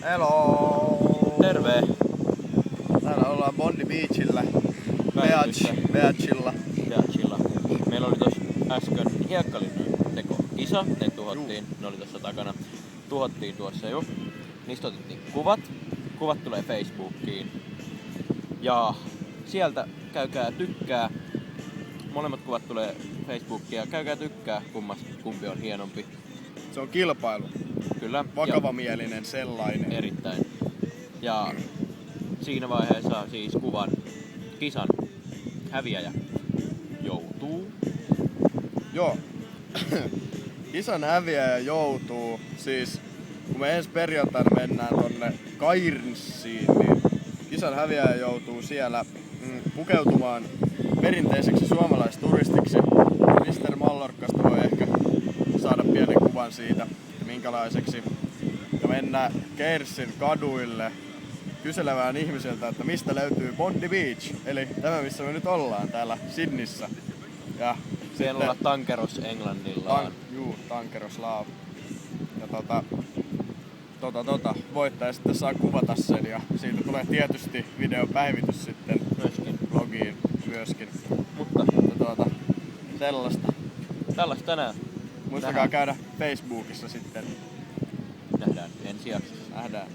Hello! Terve! Täällä ollaan Bondi Beachillä. Beachilla. Meillä oli tossa äsken hiekkalinnan tekokisa, ne tuhottiin, ne oli tossa takana. Tuhottiin tuossa jo. Niistä otettiin kuvat. Kuvat tulee Facebookiin. Ja sieltä käykää tykkää. Molemmat kuvat tulee Facebookiin ja käykää tykkää, kumpi on hienompi. Se on kilpailu. Kyllä. Vakavamielinen sellainen. Erittäin. Ja siinä vaiheessa siis kisan häviäjä joutuu. Joo. Kisan häviäjä joutuu, siis kun me ensi perjantaina mennään tonne Cairnsiin, niin kisan häviäjä joutuu siellä pukeutumaan perinteiseksi suomalaisturistiksi. Mr. Mallorcasta voi ehkä saada pienen kuvan siitä, minkälaiseksi. Ja mennä Cairnsin kaduille kyselemään ihmisiltä, että mistä löytyy Bondi Beach, eli tämä missä me nyt ollaan täällä Sydneyssä. Ja Pienolla tankeros englannillaan. Tankeroslaav. Ja voittaja sitten saa kuvata sen ja siitä tulee tietysti videopäivitys sitten Myöskin. blogiin myöskin. Mutta Sellaista. tällaista tänään Muistakaa käydä Facebookissa sitten. nähdään ensi jaksossa. Nähdään.